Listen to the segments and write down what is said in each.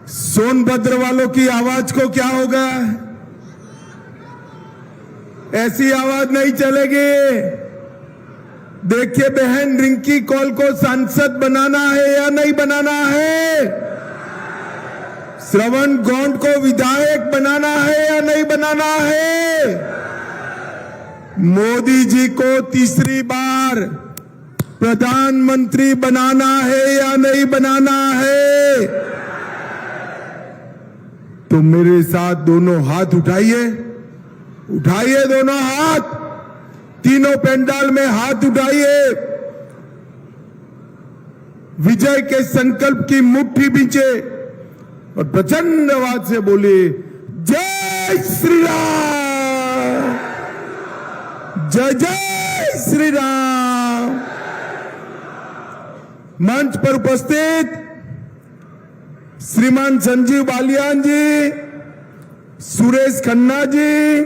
सोनभद्र वालों की आवाज को क्या होगा? ऐसी आवाज नहीं चलेगी। देखिए बहन, रिंकी कौल को सांसद बनाना है या नहीं बनाना है? श्रवण गौंड को विधायक बनाना है या नहीं बनाना है? मोदी जी को तीसरी बार प्रधानमंत्री बनाना है या नहीं बनाना है? तो मेरे साथ दोनों हाथ उठाइए, उठाइए दोनों हाथ, तीनों पंडाल में हाथ उठाइए। विजय के संकल्प की मुट्ठी बींचे और प्रचंड आवाज से बोलिए, जय श्री राम, जय जय श्री राम। मंच पर उपस्थित श्रीमान संजीव बालियान जी, सुरेश खन्ना जी,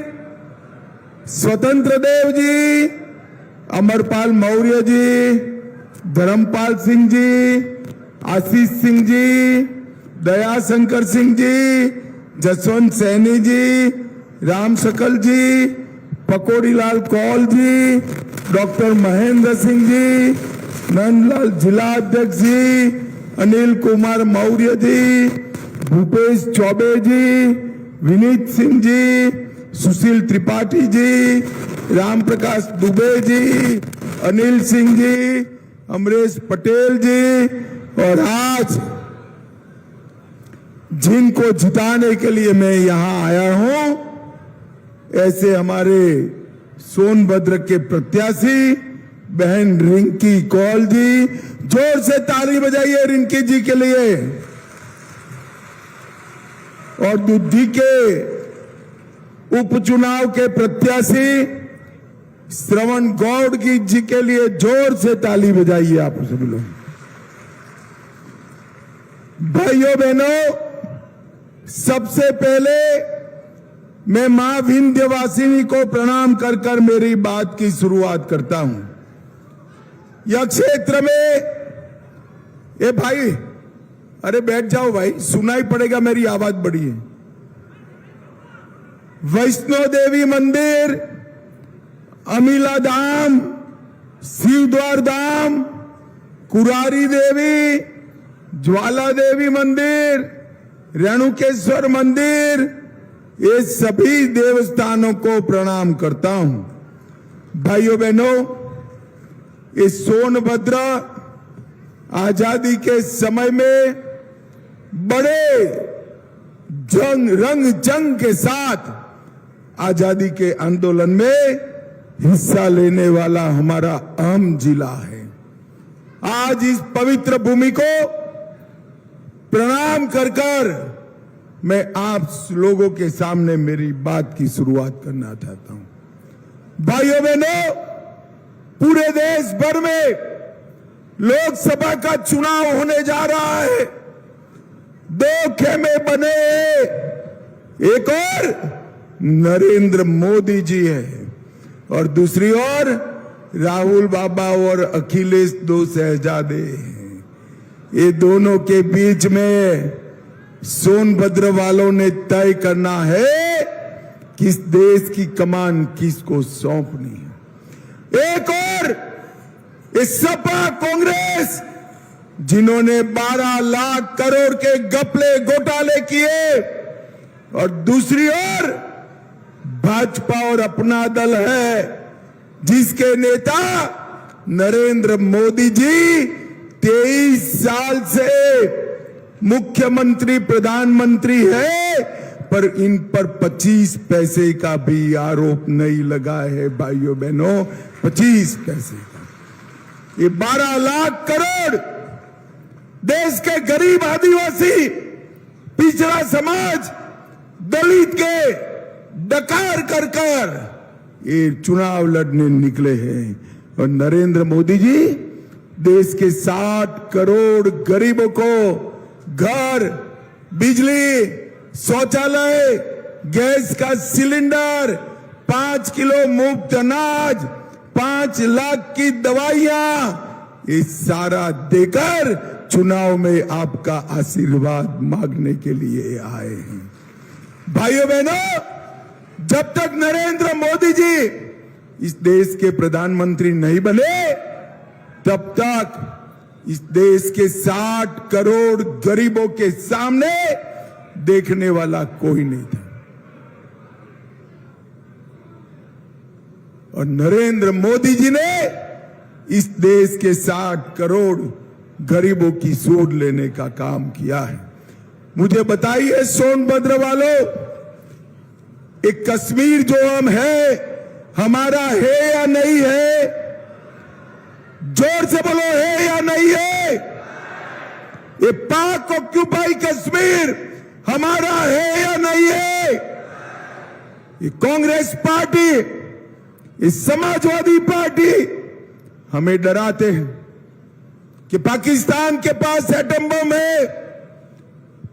स्वतंत्र देव जी, अमरपाल मौर्य जी, धर्मपाल सिंह जी, आशीष सिंह जी, दयाशंकर सिंह जी, जसवंत सैनी जी, राम सकल जी, पकोड़ीलाल कौल जी, डॉक्टर महेंद्र सिंह जी, नंदलाल जिला अध्यक्ष जी, अनिल कुमार मौर्य जी, भूपेश चौबे जी, विनीत सिंह जी, सुशील त्रिपाठी जी, राम प्रकाश दुबे जी, अनिल सिंह जी, अमरेश पटेल जी, और आज जिनको जिताने के लिए मैं यहां आया हूं, ऐसे हमारे सोनभद्र के प्रत्याशी बहन रिंकी कौल जी। जोर से ताली बजाइए रिंकी जी के लिए। और दुद्धी के उपचुनाव के प्रत्याशी श्रवण गौड़ जी के लिए जोर से ताली बजाइए आप सभी लोग। भाइयों बहनों, सबसे पहले मैं मां विंध्यवासिनी को प्रणाम कर कर मेरी बात की शुरुआत करता हूं। यह क्षेत्र में, ए भाई, अरे बैठ जाओ भाई, सुनाई पड़ेगा, मेरी आवाज बड़ी है। वैष्णो देवी मंदिर, अमिला धाम, शिवद्वार धाम, कुरारी देवी, ज्वाला देवी मंदिर, रेणुकेश्वर मंदिर, ये सभी देवस्थानों को प्रणाम करता हूं। भाइयों बहनों, ये सोनभद्र आजादी के समय में बड़े रंग जंग के साथ आजादी के आंदोलन में हिस्सा लेने वाला हमारा अहम जिला है। आज इस पवित्र भूमि को प्रणाम कर कर मैं आप लोगों के सामने मेरी बात की शुरुआत करना चाहता हूं। भाइयों बहनों, पूरे देश भर में लोकसभा का चुनाव होने जा रहा है। दो खेमे बने, एक और नरेंद्र मोदी जी है और दूसरी ओर राहुल बाबा और अखिलेश दो शहजादे हैं। ये दोनों के बीच में सोनभद्र वालों ने तय करना है किस देश की कमान किसको सौंपनी है। एक और इस सपा कांग्रेस, जिन्होंने 12 लाख करोड़ के घपले घोटाले किए, और दूसरी ओर भाजपा और अपना दल है, जिसके नेता नरेंद्र मोदी जी 23 साल से मुख्यमंत्री प्रधानमंत्री है, पर इन पर 25 पैसे का भी आरोप नहीं लगा है। भाइयों बहनों, 25 पैसे का, ये 12 लाख करोड़ देश के गरीब आदिवासी, पिछड़ा समाज, दलित के डकार कर कर ये चुनाव लड़ने निकले हैं। और नरेंद्र मोदी जी देश के 60 करोड़ गरीबों को घर, बिजली, शौचालय, गैस का सिलेंडर, 5 किलो मुफ्त अनाज, 5 लाख की दवाइयां, ये सारा देकर चुनाव में आपका आशीर्वाद मांगने के लिए आए हैं। भाइयों बहनों, जब तक नरेंद्र मोदी जी इस देश के प्रधानमंत्री नहीं बने, तब तक इस देश के 60 करोड़ गरीबों के सामने देखने वाला कोई नहीं था। और नरेंद्र मोदी जी ने इस देश के 60 करोड़ गरीबों की सूद लेने का काम किया है। मुझे बताइए सोनभद्र वालों, एक कश्मीर जो हम है, हमारा है या नहीं है? जोर से बोलो, है या नहीं है? ये पाक ऑक्यूपाई कश्मीर हमारा है या नहीं है? ये कांग्रेस पार्टी, ये समाजवादी पार्टी हमें डराते हैं कि पाकिस्तान के पास एटम बम है,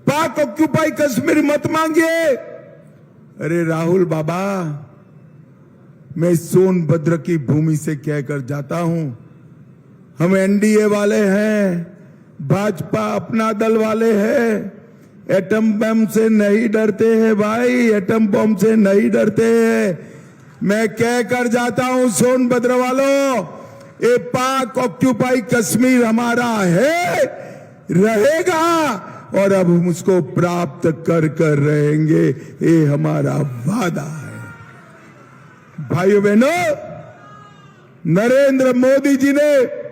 पाक ऑक्यूपाई कश्मीर मत मांगिए। अरे राहुल बाबा, मैं सोनभद्र की भूमि से कहकर जाता हूं, हम एनडीए वाले हैं, भाजपा अपना दल वाले हैं, एटम बम से नहीं डरते हैं भाई, एटम बम से नहीं डरते हैं। मैं कहकर जाता हूं सोनभद्र वालों, ये पाक ऑक्यूपाई कश्मीर हमारा है, रहेगा, और अब हम उसको प्राप्त कर कर रहेंगे, ये हमारा वादा है। भाइयों बहनों, नरेंद्र मोदी जी ने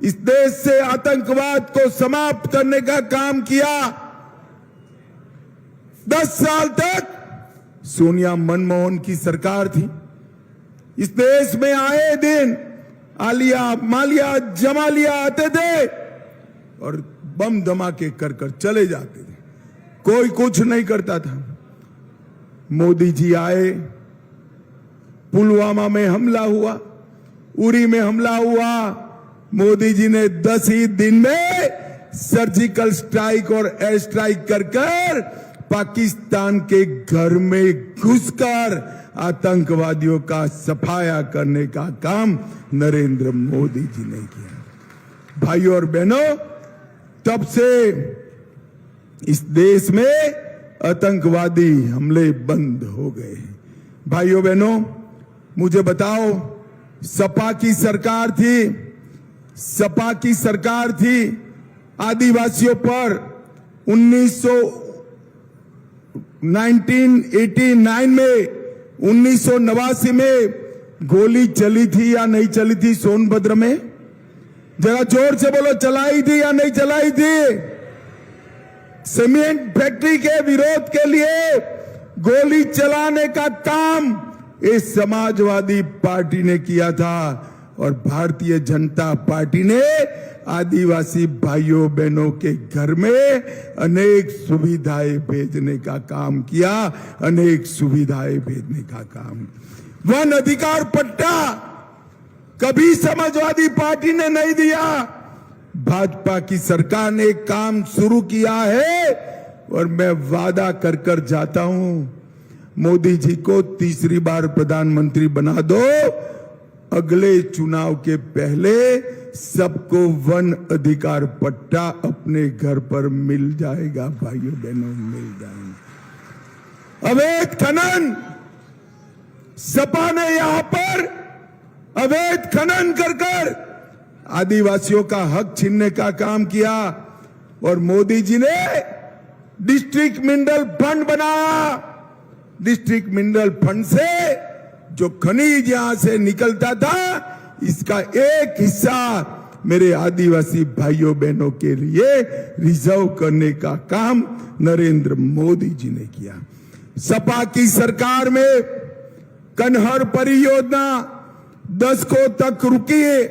इस देश से आतंकवाद को समाप्त करने का काम किया। 10 साल तक सोनिया मनमोहन की सरकार थी। इस देश में आए दिन आलिया, मालिया, जमालिया आते थे और बम धमाके कर कर चले जाते थे, कोई कुछ नहीं करता था। मोदी जी आए, पुलवामा में हमला हुआ, उरी में हमला हुआ, मोदी जी ने 10 ही दिन में सर्जिकल स्ट्राइक और एयर स्ट्राइक कर कर पाकिस्तान के घर में घुसकर आतंकवादियों का सफाया करने का काम नरेंद्र मोदी जी ने किया। भाइयों और बहनों, तब से इस देश में आतंकवादी हमले बंद हो गए। भाइयों बहनों, मुझे बताओ, सपा की सरकार थी, सपा की सरकार थी, आदिवासियों पर 1989 में, 1989 में गोली चली थी या नहीं चली थी सोनभद्र में? जरा जोर से बोलो, चलाई थी या नहीं चलाई थी? सीमेंट फैक्ट्री के विरोध के लिए गोली चलाने का काम इस समाजवादी पार्टी ने किया था, और भारतीय जनता पार्टी ने आदिवासी भाइयों बहनों के घर में अनेक सुविधाएं भेजने का काम किया, अनेक सुविधाएं भेजने का काम। वन अधिकार पट्टा कभी समाजवादी पार्टी ने नहीं दिया, भाजपा की सरकार ने काम शुरू किया है, और मैं वादा कर कर जाता हूं, मोदी जी को तीसरी बार प्रधानमंत्री बना दो, अगले चुनाव के पहले सबको वन अधिकार पट्टा अपने घर पर मिल जाएगा। भाइयों बहनों, मिल जाएगा। अवैध खनन, सपा ने यहां पर अवैध खनन कर कर आदिवासियों का हक छीनने का काम किया, और मोदी जी ने डिस्ट्रिक्ट मिनरल फंड बनाया। डिस्ट्रिक्ट मिनरल फंड से जो खनिज यहां से निकलता था, इसका एक हिस्सा मेरे आदिवासी भाइयों बहनों के लिए रिजर्व करने का काम नरेंद्र मोदी जी ने किया। सपा की सरकार में कन्हर परियोजना दशकों तक रुकी है।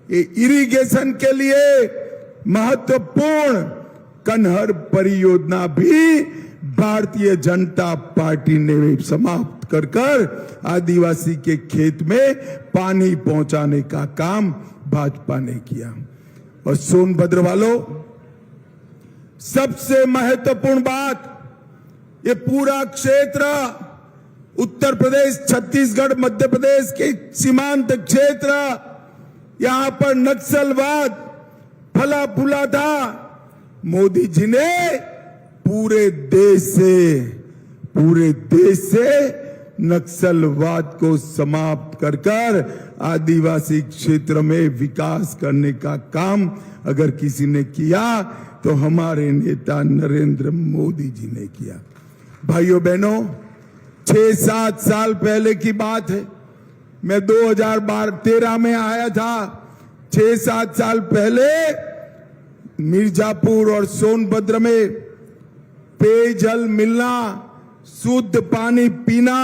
ये इरिगेशन के लिए महत्वपूर्ण कन्हर परियोजना भी भारतीय जनता पार्टी ने समाप्त कर कर आदिवासी के खेत में पानी पहुंचाने का काम भाजपा ने किया। और सोनभद्र वालों, सबसे महत्वपूर्ण बात, ये पूरा क्षेत्र उत्तर प्रदेश, छत्तीसगढ़, मध्य प्रदेश के सीमांत क्षेत्र, यहां पर नक्सलवाद फला फूला था, मोदी जी ने पूरे देश से नक्सलवाद को समाप्त कर आदिवासी क्षेत्र में विकास करने का काम अगर किसी ने किया तो हमारे नेता नरेंद्र मोदी जी ने किया। भाइयों बहनों, 6-7 साल पहले की बात है, मैं 2013 में आया था। 6-7 साल पहले मिर्जापुर और सोनभद्र में पेयजल मिलना, शुद्ध पानी पीना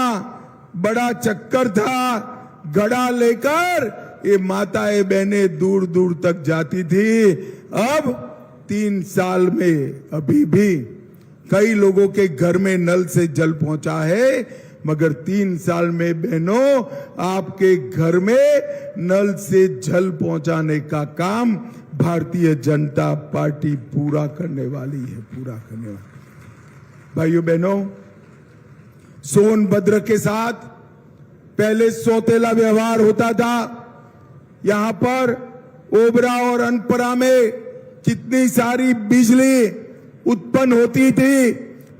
बड़ा चक्कर था। घड़ा लेकर ये माताएं बहनें दूर दूर तक जाती थी। अब 3 साल में अभी भी कई लोगों के घर में नल से जल पहुंचा है, मगर 3 साल में बहनों आपके घर में नल से जल पहुंचाने का काम भारतीय जनता पार्टी पूरा करने वाली है। भाइयों बहनों, सोनभद्र के साथ पहले सौतेला व्यवहार होता था। यहां पर ओबरा और अनपरा में कितनी सारी बिजली उत्पन्न होती थी,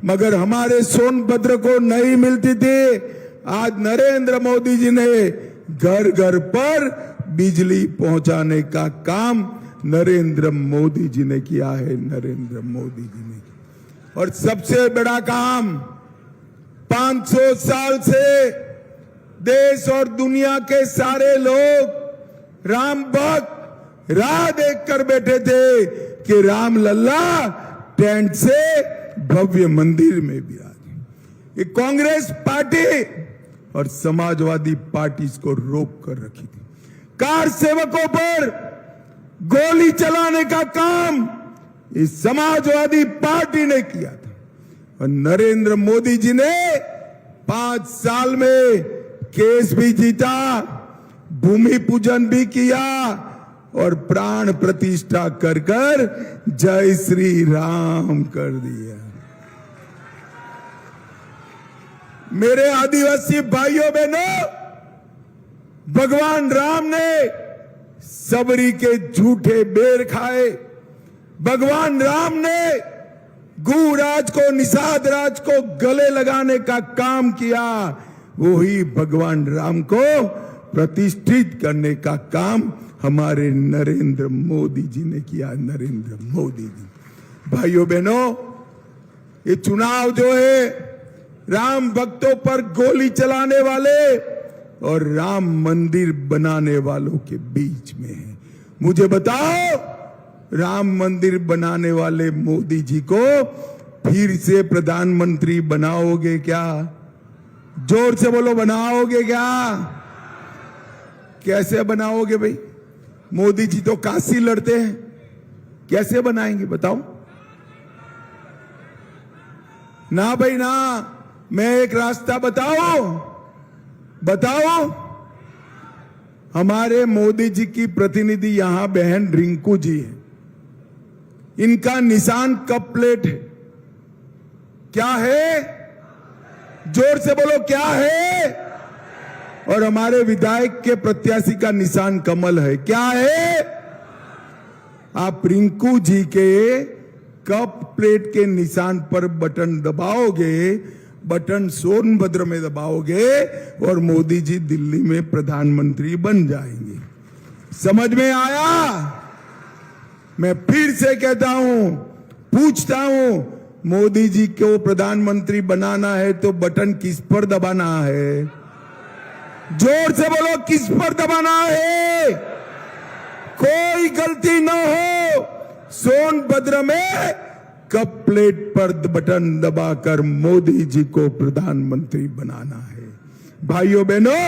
मगर हमारे सोनभद्र को नहीं मिलती थी। आज नरेंद्र मोदी जी ने घर घर पर बिजली पहुंचाने का काम नरेंद्र मोदी जी ने किया है। और सबसे बड़ा काम, 500 साल से देश और दुनिया के सारे लोग राम भक्त राह देख कर बैठे थे कि राम लल्ला टेंट से भव्य मंदिर में विराजे। ये कांग्रेस पार्टी और समाजवादी पार्टी इसको रोक कर रखी थी। कार सेवकों पर गोली चलाने का काम इस समाजवादी पार्टी ने किया था, और नरेंद्र मोदी जी ने 5 साल में केस भी जीता, भूमि पूजन भी किया और प्राण प्रतिष्ठा कर जय श्री राम कर दिया। मेरे आदिवासी भाइयों बहनों, भगवान राम ने सबरी के झूठे बेर खाए। भगवान राम ने गुराज को, निषाद राज को गले लगाने का काम किया। वही भगवान राम को प्रतिष्ठित करने का काम हमारे नरेंद्र मोदी जी ने किया। नरेंद्र मोदी जी। भाइयों बहनों, ये चुनाव जो है राम भक्तों पर गोली चलाने वाले और राम मंदिर बनाने वालों के बीच में है। मुझे बताओ, राम मंदिर बनाने वाले मोदी जी को फिर से प्रधानमंत्री बनाओगे क्या? जोर से बोलो, बनाओगे क्या? कैसे बनाओगे भाई? मोदी जी तो काशी लड़ते हैं, कैसे बनाएंगे बताओ? ना भाई ना, मैं एक रास्ता बताओ। हमारे मोदी जी की प्रतिनिधि यहां बहन रिंकू जी है, इनका निशान कप प्लेट है। क्या है? जोर से बोलो, क्या है? और हमारे विधायक के प्रत्याशी का निशान कमल है। क्या है? आप रिंकू जी के कप प्लेट के निशान पर बटन दबाओगे, बटन सोनभद्र में दबाओगे और मोदी जी दिल्ली में प्रधानमंत्री बन जाएंगे। समझ में आया? मैं फिर से कहता हूं, पूछता हूं, मोदी जी को प्रधानमंत्री बनाना है तो बटन किस पर दबाना है? जोर से बोलो, किस पर दबाना है? कोई गलती न हो, सोनभद्र में कप प्लेट पर बटन दबाकर मोदी जी को प्रधानमंत्री बनाना है। भाइयों बहनों,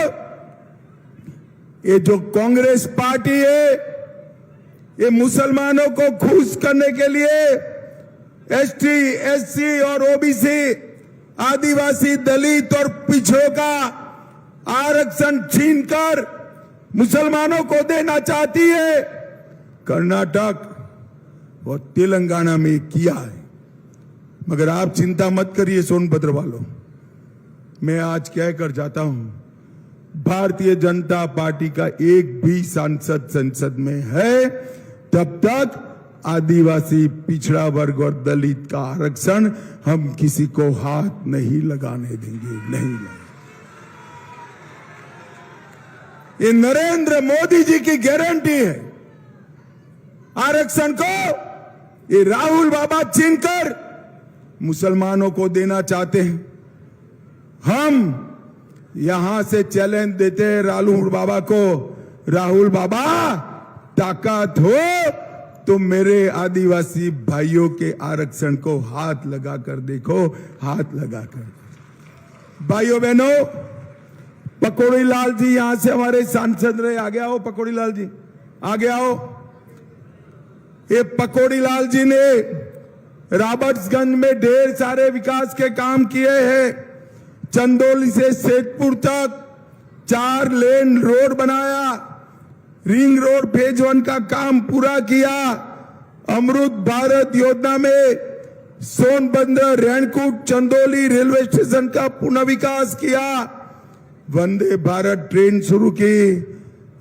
ये जो कांग्रेस पार्टी है, ये मुसलमानों को खुश करने के लिए एसटी, एससी और ओबीसी, आदिवासी, दलित और पिछड़ों का आरक्षण छीनकर मुसलमानों को देना चाहती है। कर्नाटक और तेलंगाना में किया है, मगर आप चिंता मत करिए सोनभद्र वालों, मैं आज कह कर जाता हूं, भारतीय जनता पार्टी का एक भी सांसद संसद में है तब तक आदिवासी, पिछड़ा वर्ग और दलित का आरक्षण हम किसी को हाथ नहीं लगाने देंगे, नहीं लगाने। ये नरेंद्र मोदी जी की गारंटी है। आरक्षण को ये राहुल बाबा छीनकर मुसलमानों को देना चाहते हैं। हम यहां से चैलेंज देते हैं राहुल बाबा को, राहुल बाबा ताकत हो तो मेरे आदिवासी भाइयों के आरक्षण को हाथ लगाकर देखो, हाथ लगाकर। भाइयों बहनों, पकौड़ी लाल जी यहां से हमारे सांसद रहे, आगे आओ पकौड़ी लाल जी, आगे आओ। ये पकौड़ी लाल जी ने रॉबर्ट्सगंज में ढेर सारे विकास के काम किए हैं। चंदौली से सेठपुर तक 4 लेन रोड बनाया, रिंग रोड फेज 1 का काम पूरा किया। अमृत भारत योजना में सोनभद्र, रेणकूट, चंदौली रेलवे स्टेशन का पुनर्विकास किया। वंदे भारत ट्रेन शुरू की,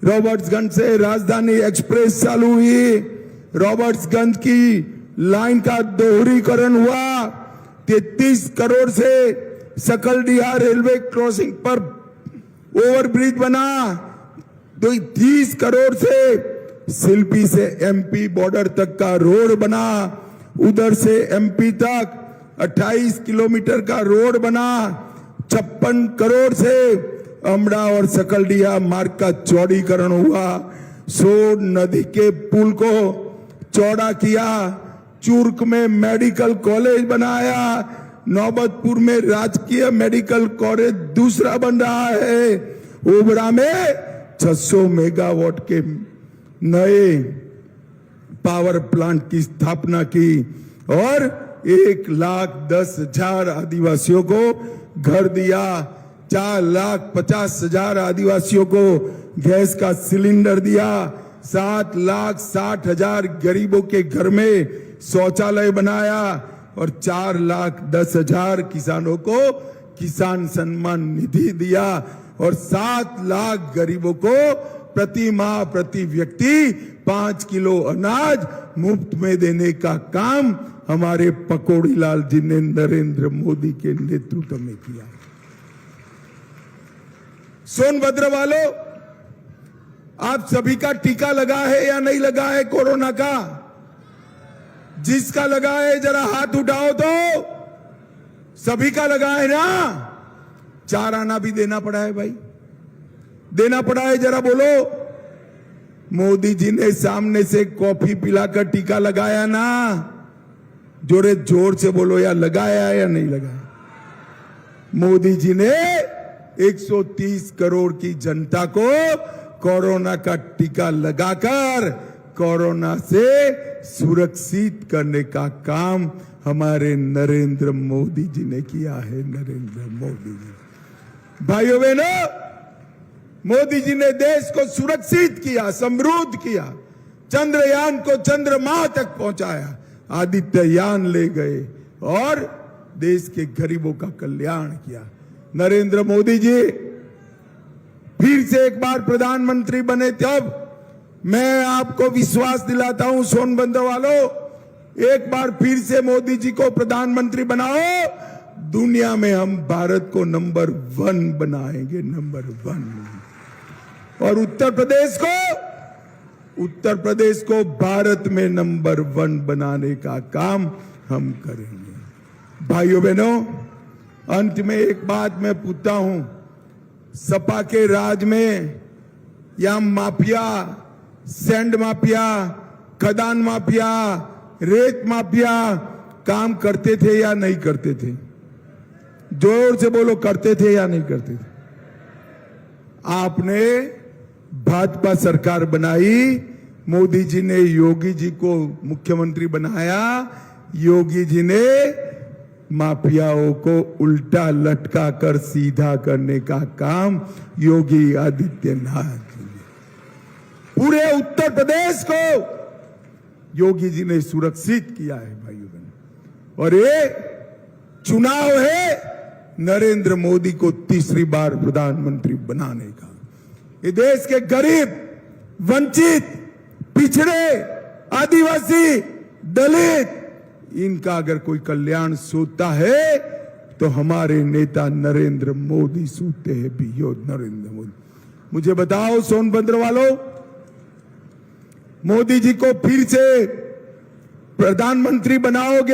रॉबर्ट्सगंज से राजधानी एक्सप्रेस चालू हुई, रॉबर्ट्सगंज की लाइन का दोहरीकरण हुआ। 33 करोड़ से सकलडीहा रेलवे क्रॉसिंग पर ओवरब्रिज बना। 30 करोड़ से शिल्पी से एमपी बॉर्डर तक का रोड बना। उधर से एमपी तक 28 किलोमीटर का रोड बना। 56 करोड़ से अमड़ा और सकलडीहा मार्ग का चौड़ीकरण हुआ। सोन नदी के पुल को चौड़ा किया। चूर्क में मेडिकल कॉलेज बनाया। नौबतपुर में राजकीय मेडिकल कॉलेज दूसरा बन रहा है। ओबरा में 600 मेगावाट के नए पावर प्लांट की स्थापना की और 1,10,000 आदिवासियों को घर दिया। 4,50,000 आदिवासियों को गैस का सिलेंडर दिया। 7,60,000 गरीबों के घर में शौचालय बनाया और 4,10,000 किसानों को किसान सम्मान निधि दिया और 7 लाख गरीबों को प्रति माह प्रति व्यक्ति 5 किलो अनाज मुफ्त में देने का काम हमारे पकौड़ी लाल जी ने नरेंद्र मोदी के नेतृत्व में किया। सोनभद्र वालों, आप सभी का टीका लगा है या नहीं लगा है कोरोना का? जिसका लगा है जरा हाथ उठाओ तो। सभी का लगा है ना? 4 आना भी देना पड़ा है भाई, देना पड़ा है, जरा बोलो। मोदी जी ने सामने से कॉफी पिलाकर टीका लगाया ना? जोरे जोर से बोलो, या लगाया या नहीं लगाया? मोदी जी ने 130 करोड़ की जनता को कोरोना का टीका लगाकर कोरोना से सुरक्षित करने का काम हमारे नरेंद्र मोदी जी ने किया है। नरेंद्र मोदी जी, भाइयों बहनों, मोदी जी ने देश को सुरक्षित किया, समृद्ध किया। चंद्रयान को चंद्रमा तक पहुंचाया, आदित्ययान ले गए और देश के गरीबों का कल्याण किया। नरेंद्र मोदी जी फिर से एक बार प्रधानमंत्री बने, तब मैं आपको विश्वास दिलाता हूं सोनभद्र वालों, एक बार फिर से मोदी जी को प्रधानमंत्री बनाओ, दुनिया में हम भारत को नंबर 1 बनाएंगे, नंबर 1। और उत्तर प्रदेश को भारत में नंबर 1 बनाने का काम हम करेंगे। भाइयों बहनों, अंत में एक बात मैं पूछता हूं, सपा के राज में या माफिया, सैंड माफिया, खदान माफिया, रेत माफिया काम करते थे या नहीं करते थे? जोर से बोलो, करते थे या नहीं करते थे? आपने भाजपा सरकार बनाई, मोदी जी ने योगी जी को मुख्यमंत्री बनाया। योगी जी ने माफियाओं को उल्टा लटका कर सीधा करने का काम योगी आदित्यनाथ जी ने, पूरे उत्तर प्रदेश को योगी जी ने सुरक्षित किया है भाइयों बहनों। और ये चुनाव है नरेंद्र मोदी को तीसरी बार प्रधानमंत्री बनाने का। ये देश के गरीब, वंचित, पिछड़े आदिवासी, दलित, इनका अगर कोई कल्याण सोचता है तो हमारे नेता नरेंद्र मोदी सोचते हैं भी। यो नरेंद्र मोदी, मुझे बताओ सोनभद्र वालों, मोदी जी को फिर से प्रधानमंत्री बनाओगे?